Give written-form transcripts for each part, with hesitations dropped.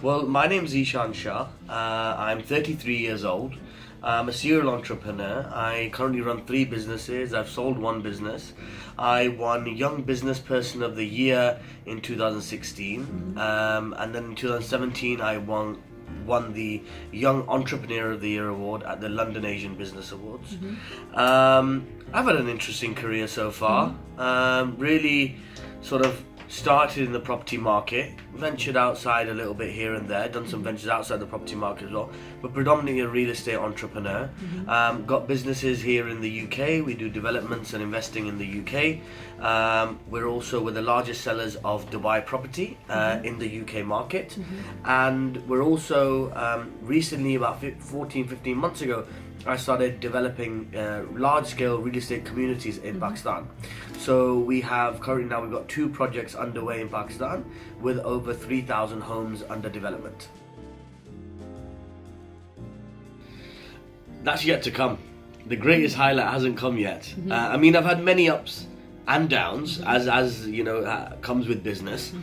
Well, my name's Zeeshaan Shah. I'm 33 years old. I'm a serial entrepreneur. I currently run three businesses. I've sold one business. I won Young Business Person of the Year in 2016, and then in 2017 I won the Young Entrepreneur of the Year award at the London Asian Business Awards. I've had an interesting career so far. Really sort of started in the property market, ventured outside a little bit here and there, done some ventures outside the property market as well, but predominantly a real estate entrepreneur. Got businesses here in the UK. We do developments and investing in the UK. We're also the largest sellers of Dubai property in the UK market. And we're also recently, about 15 months ago, I started developing large-scale real estate communities in Pakistan. So we've got two projects underway in Pakistan with over 3,000 homes under development. That's yet to come. The greatest highlight hasn't come yet. I mean, I've had many ups and downs, as you know, comes with business.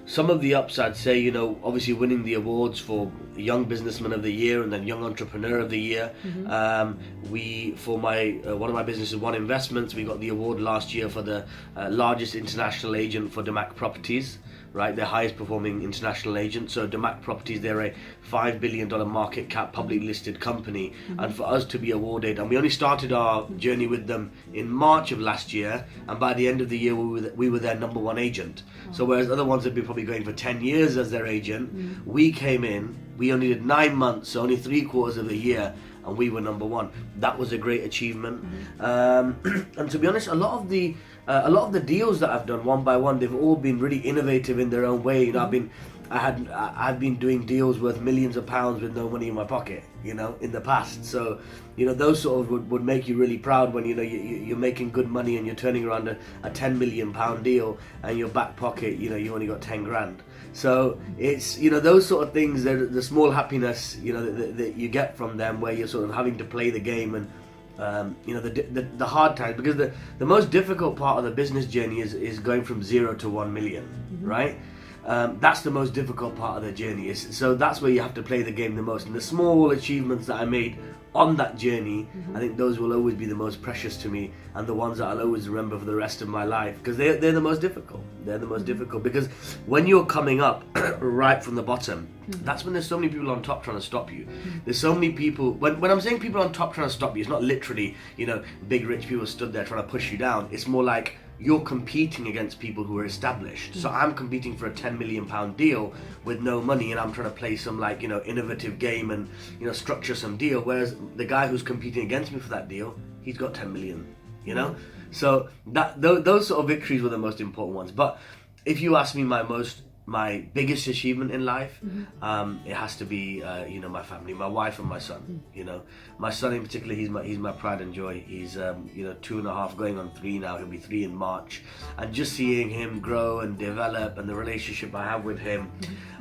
Some of the ups, I'd say, obviously winning the awards for Young Businessman of the Year and then Young Entrepreneur of the Year. One of my businesses, One Investments, we got the award last year for the largest international agent for Damac Properties, right? Their highest performing international agent. So Damac Properties, they're a $5 billion market cap publicly listed company. And for us to be awarded, and we only started our journey with them in March of last year, and by the end of the year we were their number one agent. So whereas other ones have been probably going for 10 years as their agent, we came in, we only did 9 months, so only 3/4 of the year, and we were number one. That was a great achievement. And to be honest, a lot of the deals that I've done one by one, they've all been really innovative in their own way. I've been doing deals worth millions of pounds with no money in my pocket, in the past. So, those sort of would make you really proud when, you're making good money and you're turning around a £10 million deal and your back pocket, you only got 10 grand. So it's, those sort of things, the small happiness, that you get from them, where you're sort of having to play the game and, the hard times, because the most difficult part of the business journey is going from 0 to 1 million, right? That's the most difficult part of the journey. So that's where you have to play the game the most. And the small achievements that I made on that journey, I think those will always be the most precious to me, and the ones that I'll always remember for the rest of my life, because they're the most difficult. They're the most difficult, because when you're coming up right from the bottom, that's when there's so many people on top trying to stop you. There's so many people, when I'm saying people on top trying to stop you, it's not literally, big rich people stood there trying to push you down. It's more like you're competing against people who are established. So I'm competing for a £10 million deal with no money, and I'm trying to play some innovative game and structure some deal, whereas the guy who's competing against me for that deal, he's got 10 million, So those sort of victories were the most important ones. But if you ask me my biggest achievement in life, it has to be my family, my wife and my son. My son in particular, he's my pride and joy. He's 2.5 going on 3 now. He'll be 3 in March, and just seeing him grow and develop, and the relationship I have with him,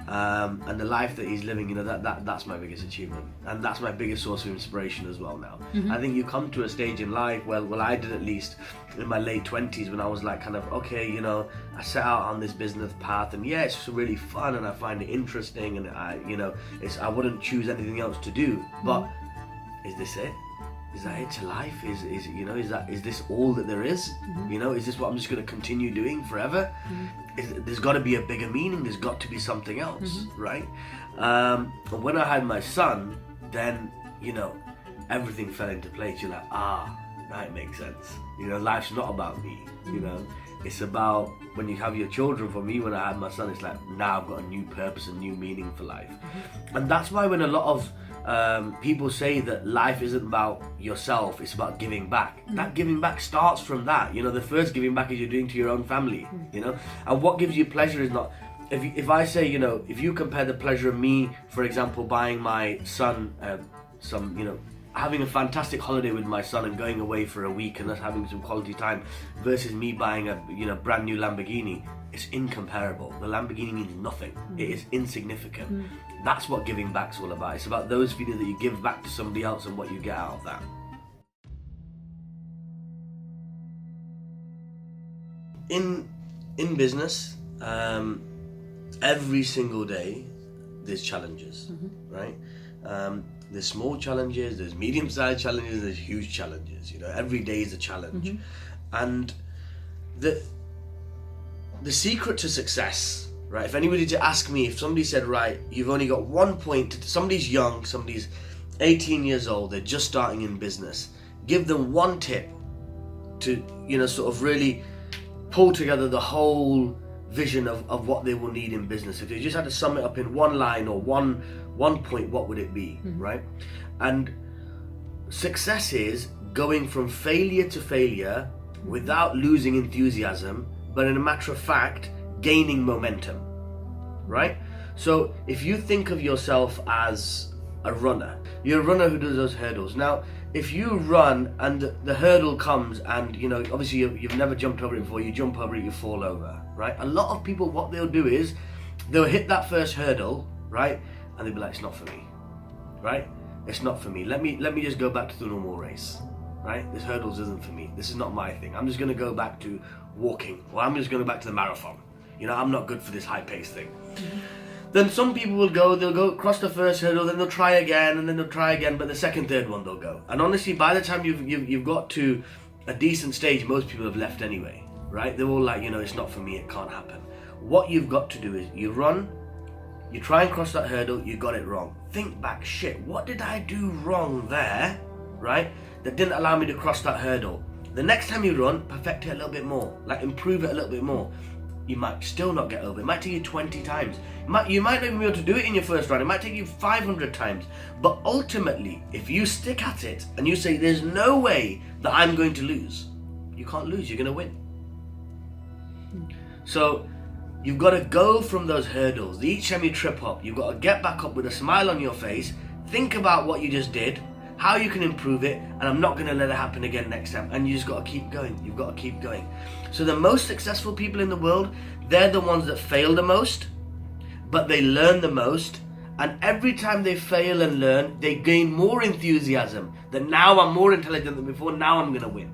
and the life that he's living, that's my biggest achievement, and that's my biggest source of inspiration as well now. I think you come to a stage in life, well I did, at least in my late 20s, when I was like okay, I set out on this business path, and yeah, it's really fun and I find it interesting, and I wouldn't choose anything else to do, but is this it? Is that it to life? Is this all that there is? Is this what I'm just going to continue doing forever? There's got to be a bigger meaning. There's got to be something else, right? But when I had my son, then everything fell into place. You're like, that makes sense. Life's not about me. It's about when you have your children. For me, when I had my son, it's like, now I've got a new purpose, a new meaning for life. And that's why when a lot of people say that life isn't about yourself, it's about giving back. That giving back starts from that. The first giving back is you're doing to your own family. And what gives you pleasure is not. If I say, if you compare the pleasure of me, for example, buying my son having a fantastic holiday with my son and going away for a week and us having some quality time, versus me buying a brand new Lamborghini, it's incomparable. The Lamborghini means nothing. It is insignificant. That's what giving back's all about. It's about those feelings that you give back to somebody else and what you get out of that. In business, every single day there's challenges, right? There's small challenges, there's medium-sized challenges, there's huge challenges. You know, every day is a challenge, and the secret to success, right? If anybody to ask me, if somebody said, right, you've only got 1 point, somebody's young, somebody's 18 years old, they're just starting in business, give them one tip to, you know, sort of really pull together the whole vision of what they will need in business. If you just had to sum it up in one line or one point, what would it be, right? And success is going from failure to failure without losing enthusiasm, but in a matter of fact, gaining momentum, right? So if you think of yourself as a runner, you're a runner who does those hurdles. Now, if you run and the hurdle comes and, you know, obviously you've never jumped over it before, you jump over it, you fall over, right? A lot of people, what they'll do is they'll hit that first hurdle, right? And they'll be like, it's not for me, right? It's not for me. Let me just go back to the normal race, right? This hurdles isn't for me. This is not my thing. I'm just going to go back to walking, or I'm just going to go back to the marathon. You know, I'm not good for this high pace thing. Then some people will go, they'll go across the first hurdle, then they'll try again, and then they'll try again, but the second, third one they'll go. And honestly, by the time you've got to a decent stage, most people have left anyway, right? They're all like, you know, it's not for me, it can't happen. What you've got to do is you run, you try and cross that hurdle, you got it wrong. Think back, shit, what did I do wrong there, right? That didn't allow me to cross that hurdle. The next time you run, perfect it a little bit more, like improve it a little bit more. You might still not get over it. It might take you 20 times. You might not even be able to do it in your first run. It might take you 500 times. But ultimately, if you stick at it and you say, there's no way that I'm going to lose, you can't lose, you're going to win. So you've got to go from those hurdles. Each time you trip up, you've got to get back up with a smile on your face, think about what you just did, how you can improve it, and I'm not going to let it happen again next time. And you just got to keep going. You've got to keep going. So the most successful people in the world, they're the ones that fail the most, but they learn the most. And every time they fail and learn, they gain more enthusiasm that now I'm more intelligent than before, now I'm going to win.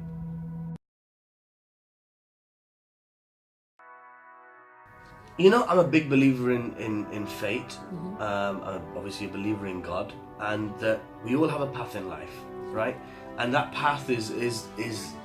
You know, I'm a big believer in fate. I'm obviously a believer in God, and that we all have a path in life, right? And that path is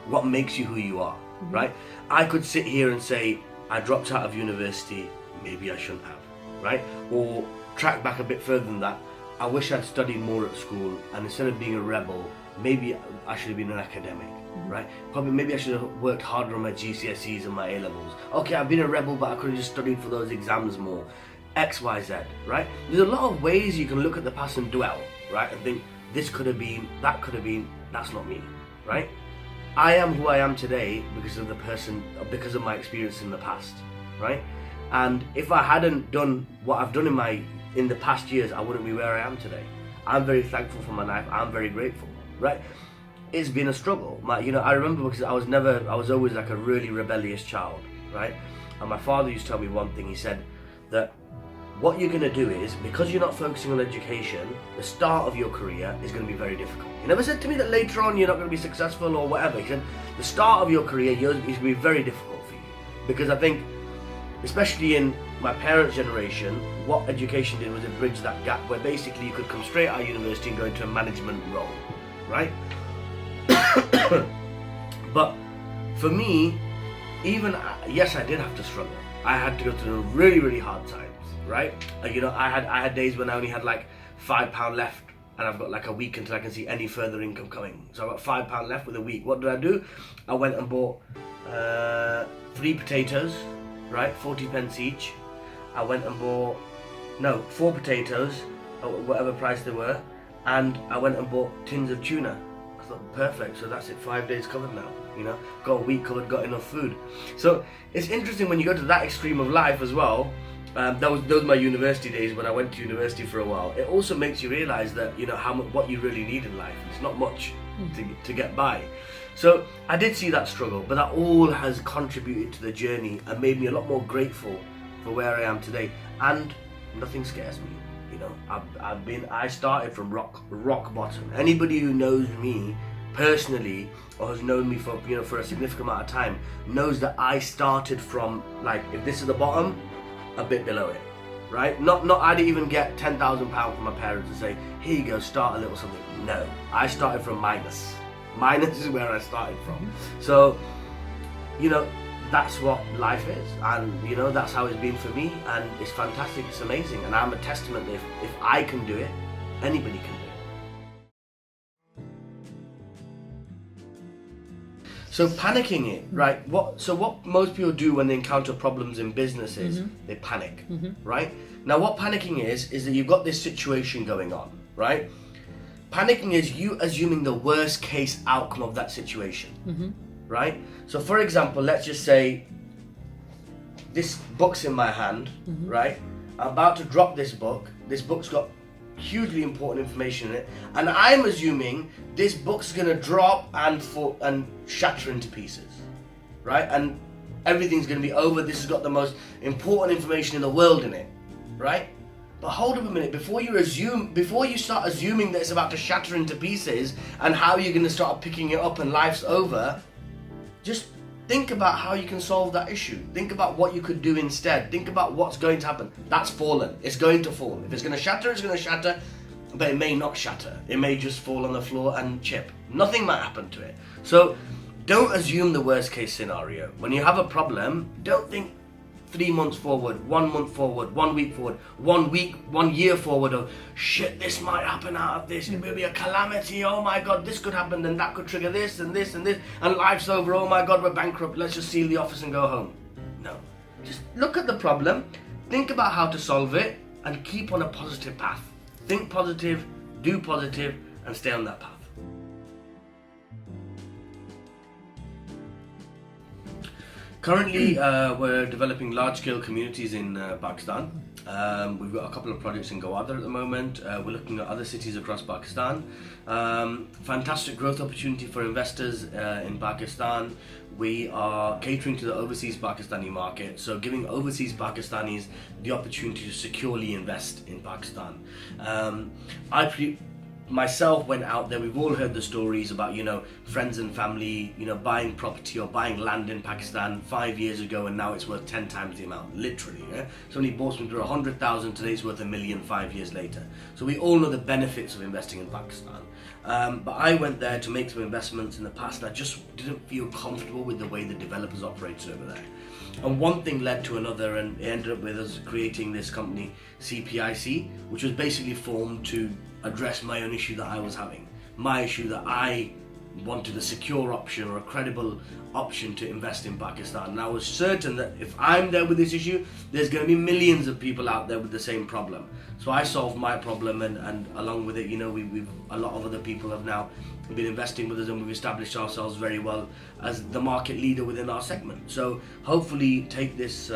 what makes you who you are, right? I could sit here and say, I dropped out of university, maybe I shouldn't have, right? Or track back a bit further than that, I wish I'd studied more at school, and instead of being a rebel, maybe I should have been an academic, right? Probably maybe I should have worked harder on my GCSEs and my A-levels. Okay, I've been a rebel, but I could have just studied for those exams more. X, Y, Z, right? There's a lot of ways you can look at the past and dwell, right? And think, this could have been, that could have been, that's not me, right? I am who I am today because of my experience in the past, right? And if I hadn't done what I've done in the past years, I wouldn't be where I am today. I'm very thankful for my life. I'm very grateful, right? It's been a struggle. I remember because I was always like a really rebellious child, right? And my father used to tell me one thing. He said that what you're going to do is, because you're not focusing on education, the start of your career is going to be very difficult. He never said to me that later on you're not going to be successful or whatever. He said the start of your career is going to be very difficult for you. Because I think, especially in my parents' generation, what education did was it bridged that gap where basically you could come straight out of university and go into a management role, right? But for me, yes, I did have to struggle. I had to go through really, really hard times, right? I had days when I only had like £5 left, and I've got like a week until I can see any further income coming. So I've got £5 left with a week. What did I do? I went and bought 3 potatoes, right? 40 pence each. I went and bought 4 potatoes, whatever price they were, and I went and bought tins of tuna. I thought, perfect, so that's it, 5 days covered now, got a week covered, got enough food. So it's interesting when you go to that extreme of life as well. Those were my university days when I went to university for a while. It also makes you realise that, what you really need in life. It's not much to get by. So I did see that struggle, but that all has contributed to the journey and made me a lot more grateful for where I am today. And nothing scares me. I started from rock bottom. Anybody who knows me personally or has known me for a significant amount of time knows that I started from, like, if this is the bottom, a bit below it, right? Not I didn't even get £10,000 from my parents to say, here you go, start a little something. No, I started from minus. Minus is where I started from. So, you know, that's what life is, and you know, that's how it's been for me, and it's fantastic, it's amazing, and I'm a testament that if I can do it, anybody can do it. So panicking it, right? What most people do when they encounter problems in business is they panic, right? Now what panicking is that you've got this situation going on, right? Panicking is you assuming the worst case outcome of that situation, right? So for example, let's just say this book's in my hand, right? I'm about to drop this book. This book's got hugely important information in it, and I'm assuming this book's gonna drop and shatter into pieces, right? And everything's gonna be over. This has got the most important information in the world in it, right? But hold up a minute, before you start assuming that it's about to shatter into pieces and how you're gonna start picking it up and life's over, just think about how you can solve that issue. Think about what you could do instead. Think about what's going to happen. That's fallen. It's going to fall. If it's going to shatter, it's going to shatter, but it may not shatter. It may just fall on the floor and chip. Nothing might happen to it. So don't assume the worst case scenario. When you have a problem, don't think 3 months forward, 1 month forward, 1 week forward, 1 year forward of shit, this might happen out of this, it will be a calamity, oh my god, this could happen, then that could trigger this and this and this, and life's over, oh my god, we're bankrupt, let's just seal the office and go home. No. Just look at the problem, think about how to solve it, and keep on a positive path. Think positive, do positive, and stay on that path. Currently, we're developing large-scale communities in Pakistan. We've got a couple of projects in Gwadar at the moment. We're looking at other cities across Pakistan. Fantastic growth opportunity for investors in Pakistan. We are catering to the overseas Pakistani market, so giving overseas Pakistanis the opportunity to securely invest in Pakistan. Myself went out there, we've all heard the stories about, you know, friends and family, you know, buying property or buying land in Pakistan 5 years ago and now it's worth 10 times the amount, literally. Yeah? Somebody bought something for 100,000, today it's worth $1 million 5 years later. So we all know the benefits of investing in Pakistan. But I went there to make some investments in the past and I just didn't feel comfortable with the way the developers operated over there. And one thing led to another, and it ended up with us creating this company, CPIC, which was basically formed to address my own issue that I was having. My issue that I wanted a secure option or a credible option to invest in Pakistan. And I was certain that if I'm there with this issue, there's going to be millions of people out there with the same problem. So I solved my problem, and along with it, you know, we've a lot of other people have now been investing with us, and we've established ourselves very well as the market leader within our segment. So hopefully take this,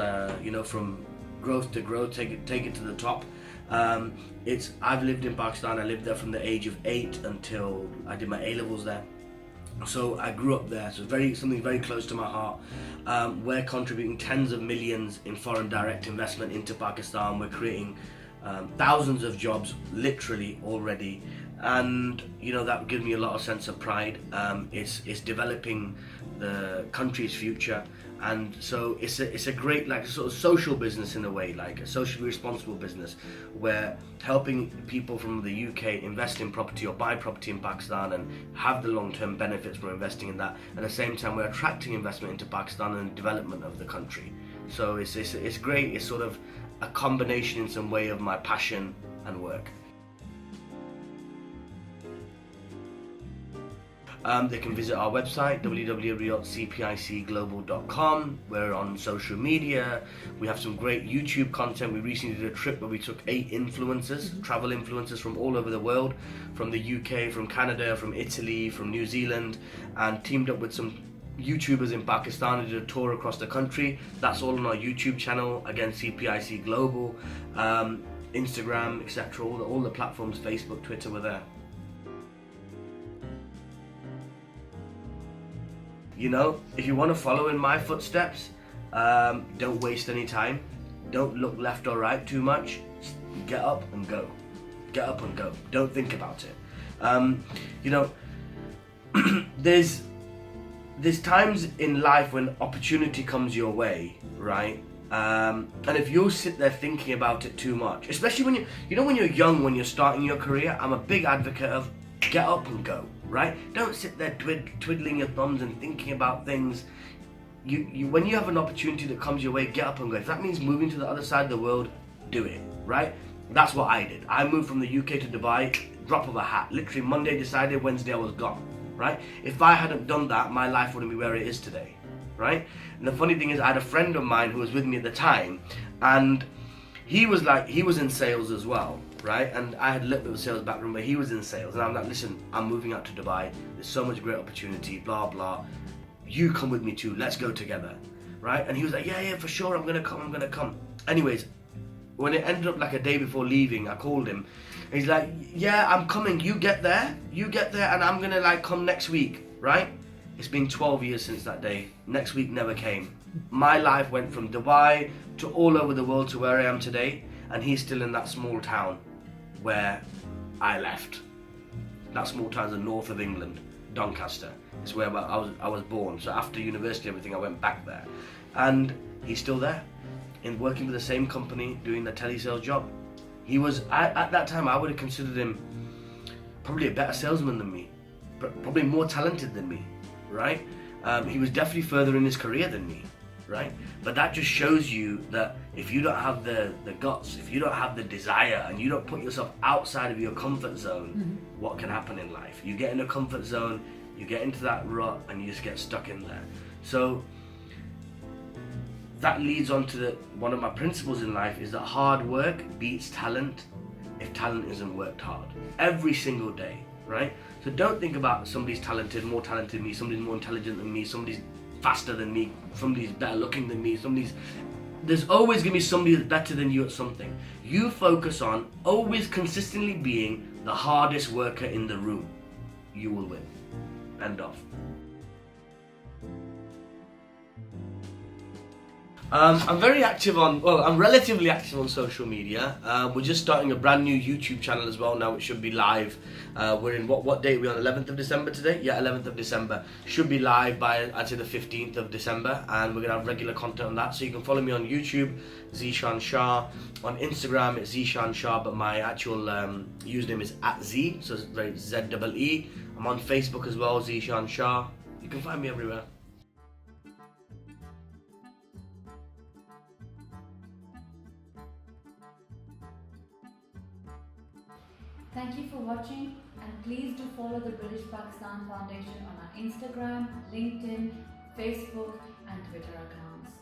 you know, from growth to growth, take it to the top. I've lived in Pakistan. I lived there from the age of 8 until I did my A-levels there. So I grew up there, so something very close to my heart. We're contributing tens of millions in foreign direct investment into Pakistan. We're creating thousands of jobs literally already, and you know, that gives me a lot of sense of pride. It's developing the country's future, and so it's a great, like, sort of social business in a way, like a socially responsible business. We're helping people from the UK invest in property or buy property in Pakistan and have the long-term benefits from investing in that. At the same time, we're attracting investment into Pakistan and development of the country. So it's great. It's sort of a combination in some way of my passion and work. They can visit our website, www.cpicglobal.com. We're on social media. We have some great YouTube content. We recently did a trip where we took 8 influencers, travel influencers from all over the world, from the UK, from Canada, from Italy, from New Zealand, and teamed up with some YouTubers in Pakistan and did a tour across the country. That's all on our YouTube channel, again, CPIC Global, Instagram, etc. All the platforms, Facebook, Twitter, were there. You know, if you want to follow in my footsteps, don't waste any time. Don't look left or right too much. Just get up and go. Get up and go. Don't think about it. You know, there's times in life when opportunity comes your way, right? And if you sit there thinking about it too much, especially when when you're young, when you're starting your career, I'm a big advocate of get up and go, right? Don't sit there twiddling your thumbs and thinking about things. When you have an opportunity that comes your way, get up and go. If that means moving to the other side of the world, do it, right? That's what I did. I moved from the UK to Dubai, drop of a hat. Literally Monday decided, Wednesday I was gone, right? If I hadn't done that, my life wouldn't be where it is today, right? And the funny thing is, I had a friend of mine who was with me at the time, and he was in sales as well, right? And I had a little bit of a sales background, but he was in sales. And I'm like, listen, I'm moving out to Dubai. There's so much great opportunity, blah, blah. You come with me too, let's go together, right? And he was like, yeah, for sure, I'm gonna come. Anyways, when it ended up like a day before leaving, I called him. He's like, yeah, I'm coming, you get there, and I'm gonna like come next week, right? It's been 12 years since that day. Next week never came. My life went from Dubai to all over the world to where I am today, and he's still in that small town where I left. That small town's the north of England, Doncaster. It's where I was born. So after university and everything, I went back there. And he's still there, working for the same company, doing the telesales job. He was, at that time, I would have considered him probably a better salesman than me, probably more talented than me, right? He was definitely further in his career than me, right? But that just shows you that if you don't have the guts, if you don't have the desire, and you don't put yourself outside of your comfort zone, what can happen in life? You get in a comfort zone, you get into that rut, and you just get stuck in there. So that leads on to one of my principles in life is that hard work beats talent if talent isn't worked hard. Every single day, right? So don't think about somebody's talented, more talented than me, somebody's more intelligent than me, somebody's faster than me, somebody's better looking than me, there's always going to be somebody that's better than you at something. You focus on always consistently being the hardest worker in the room. You will win. End of. I'm relatively active on social media. We're just starting a brand new YouTube channel as well now. It should be live. We're in what date are we on? 11th of December today? Yeah, 11th of December. Should be live by, I'd say, the 15th of December. And we're going to have regular content on that. So you can follow me on YouTube, Zeeshaan Shah. On Instagram, it's Zeeshaan Shah, but my actual username is @Z, so it's very Z-E-E. I'm on Facebook as well, Zeeshaan Shah. You can find me everywhere. Thank you for watching, and please do follow the British Pakistan Foundation on our Instagram, LinkedIn, Facebook and Twitter accounts.